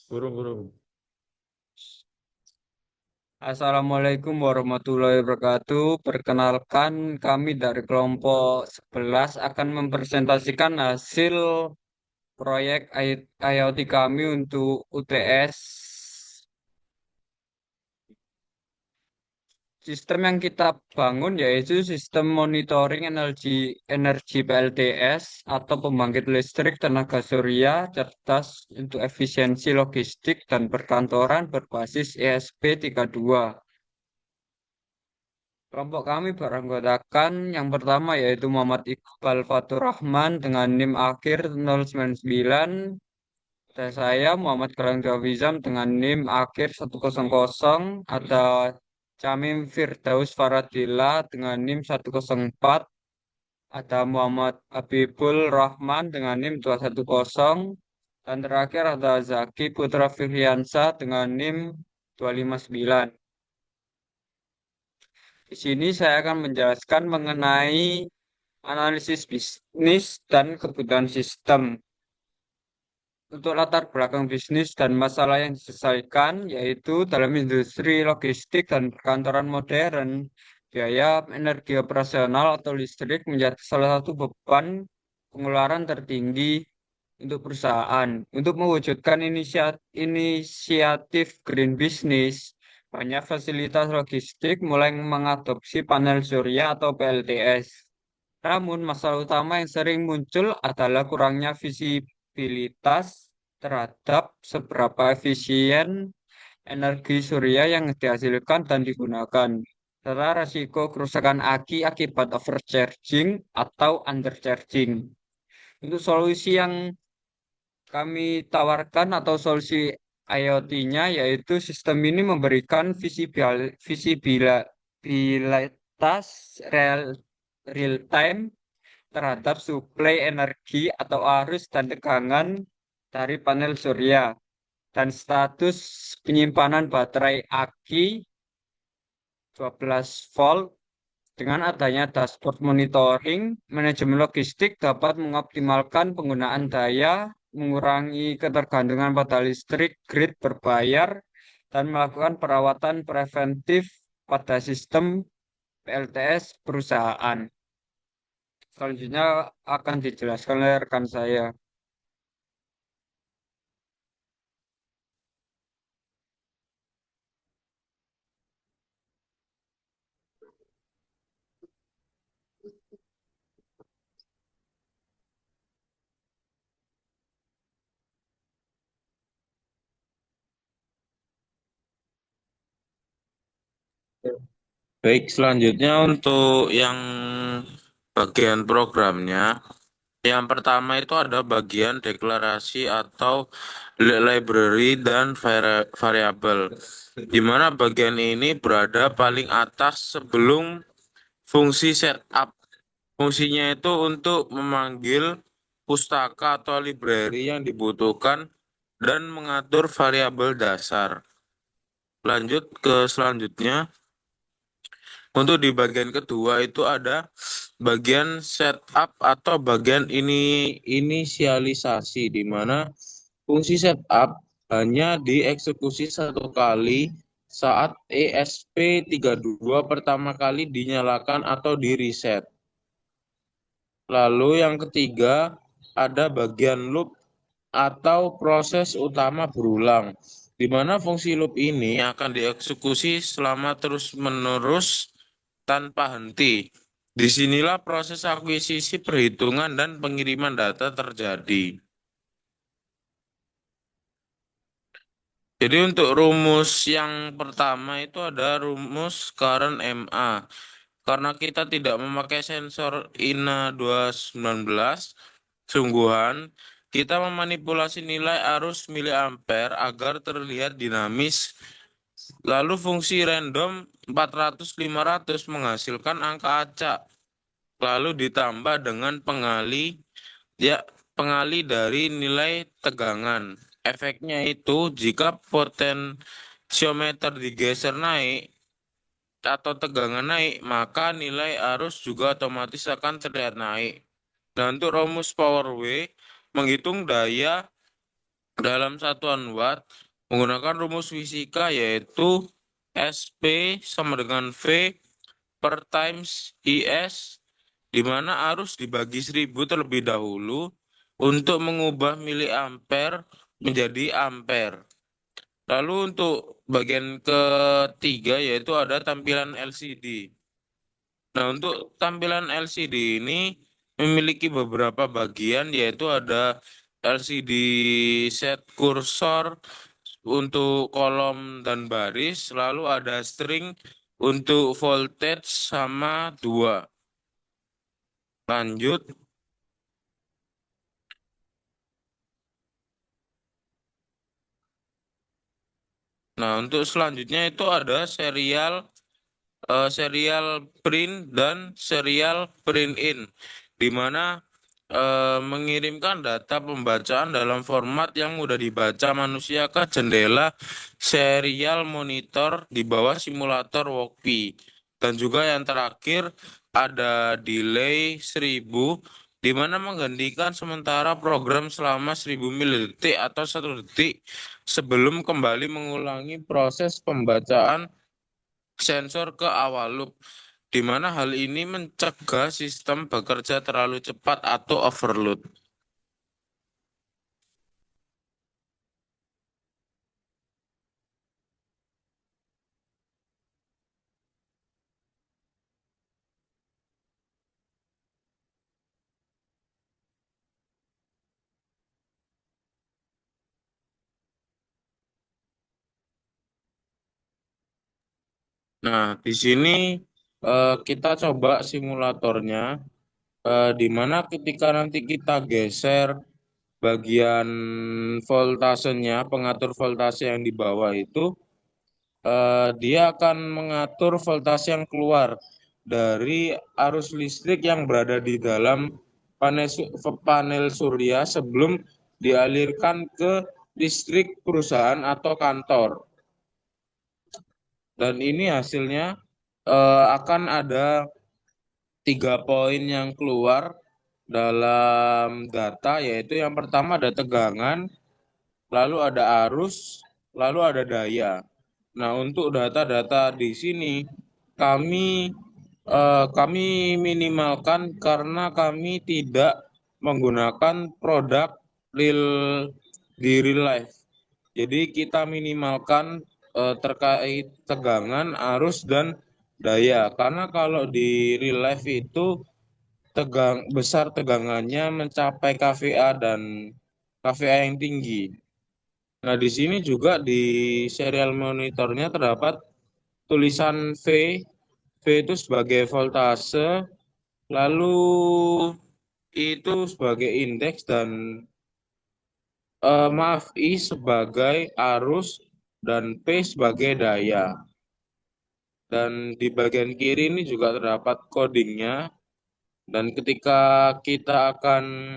Burung-burung. Assalamualaikum warahmatullahi wabarakatuh. Perkenalkan, kami dari kelompok 11 akan mempresentasikan hasil proyek IoT kami untuk UTS. Sistem yang kita bangun yaitu sistem monitoring energi PLTS atau pembangkit listrik tenaga surya cerdas untuk efisiensi logistik dan perkantoran berbasis ESP32. Kelompok kami beranggotakan yang pertama yaitu Muhammad Iqbal Fatur Rahman dengan NIM akhir 099 dan saya Muhammad Galang Jawizam dengan NIM akhir 100. Ada Camim Firdaus Faradilla dengan NIM 104. Ada Muhammad Habibul Rahman dengan NIM 210 dan terakhir ada Zaki Putra Firliansa dengan NIM 259. Di sini saya akan menjelaskan mengenai analisis bisnis dan kebutuhan sistem. Untuk latar belakang bisnis dan masalah yang diselesaikan, yaitu dalam industri logistik dan perkantoran modern, biaya energi operasional atau listrik menjadi salah satu beban pengeluaran tertinggi untuk perusahaan. Untuk mewujudkan inisiatif green business, banyak fasilitas logistik mulai mengadopsi panel surya atau PLTS. Namun, masalah utama yang sering muncul adalah kurangnya visibilitas terhadap seberapa efisien energi surya yang dihasilkan dan digunakan, serta risiko kerusakan aki akibat overcharging atau undercharging. Untuk solusi yang kami tawarkan atau solusi IoT-nya yaitu sistem ini memberikan visibilitas real time terhadap suplai energi atau arus dan tegangan dari panel surya dan status penyimpanan baterai aki 12 volt. Dengan adanya dashboard monitoring, manajemen logistik dapat mengoptimalkan penggunaan daya, mengurangi ketergantungan pada listrik grid berbayar, dan melakukan perawatan preventif pada sistem PLTS perusahaan. Selanjutnya akan dijelaskan oleh rekan saya. Baik, selanjutnya untuk yang bagian programnya, yang pertama itu ada bagian deklarasi atau library dan variabel, di mana bagian ini berada paling atas sebelum fungsi setup. Fungsinya itu untuk memanggil pustaka atau library yang dibutuhkan dan mengatur variabel dasar. Lanjut ke selanjutnya. Untuk di bagian kedua itu ada bagian setup atau bagian inisialisasi, di mana fungsi setup hanya dieksekusi satu kali saat ESP32 pertama kali dinyalakan atau di reset. Lalu yang ketiga ada bagian loop atau proses utama berulang, di mana fungsi loop ini akan dieksekusi selama terus-menerus tanpa henti. Disinilah proses akuisisi, perhitungan, dan pengiriman data terjadi. Jadi untuk rumus yang pertama itu ada rumus current MA. Karena kita tidak memakai sensor INA 219 sungguhan, kita memanipulasi nilai arus miliampere agar terlihat dinamis. Lalu fungsi random 400-500 menghasilkan angka acak. Lalu ditambah dengan pengali dari nilai tegangan. Efeknya itu jika potensiometer digeser naik atau tegangan naik, maka nilai arus juga otomatis akan terlihat naik. Dan untuk rumus power W, menghitung daya dalam satuan watt menggunakan rumus fisika yaitu SP sama dengan V per times IS, di mana arus dibagi 1000 terlebih dahulu untuk mengubah miliampere menjadi ampere. Lalu untuk bagian ketiga yaitu ada tampilan LCD. Nah, untuk tampilan LCD ini memiliki beberapa bagian yaitu ada LCD set kursor untuk kolom dan baris, lalu ada string untuk voltage sama dua. Lanjut. Nah, untuk selanjutnya itu ada serial print dan serial print in, di mana mengirimkan data pembacaan dalam format yang mudah dibaca manusia ke jendela serial monitor di bawah simulator Walkpie. Dan juga yang terakhir ada delay 1000, di mana menggantikan sementara program selama 1000 milidetik atau 1 detik sebelum kembali mengulangi proses pembacaan sensor ke awal loop, di mana hal ini mencegah sistem bekerja terlalu cepat atau overload. Nah, di sini kita coba simulatornya, di mana ketika nanti kita geser bagian voltasenya, pengatur voltase yang di bawah itu, dia akan mengatur voltase yang keluar dari arus listrik yang berada di dalam panel surya sebelum dialirkan ke listrik perusahaan atau kantor. Dan ini hasilnya akan ada 3 poin yang keluar dalam data, yaitu yang pertama ada tegangan, lalu ada arus, lalu ada daya. Nah, untuk data-data di sini kami kami minimalkan karena kami tidak menggunakan produk real di real life. Jadi kita minimalkan terkait tegangan, arus, dan daya. Karena kalau di real life itu besar tegangannya mencapai kVA dan kVA yang tinggi. Nah, di sini juga di serial monitornya terdapat tulisan V. V itu sebagai voltase, lalu itu sebagai indeks, dan maaf, I sebagai arus, dan P sebagai daya. Dan di bagian kiri ini juga terdapat codingnya. Dan ketika kita akan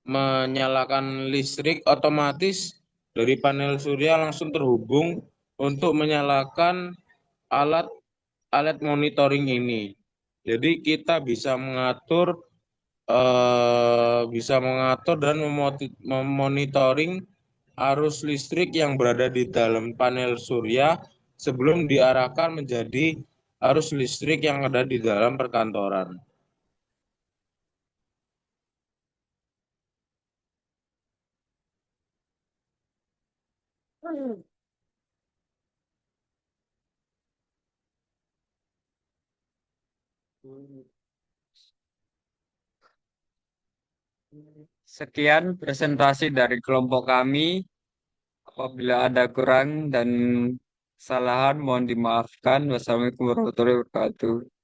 menyalakan listrik, otomatis dari panel surya langsung terhubung untuk menyalakan alat alat monitoring ini. Jadi kita bisa mengatur dan memonitoring arus listrik yang berada di dalam panel surya sebelum diarahkan menjadi arus listrik yang ada di dalam perkantoran. Sekian presentasi dari kelompok kami. Apabila ada kurang dan kesalahan, mohon dimaafkan. Wassalamualaikum warahmatullahi wabarakatuh.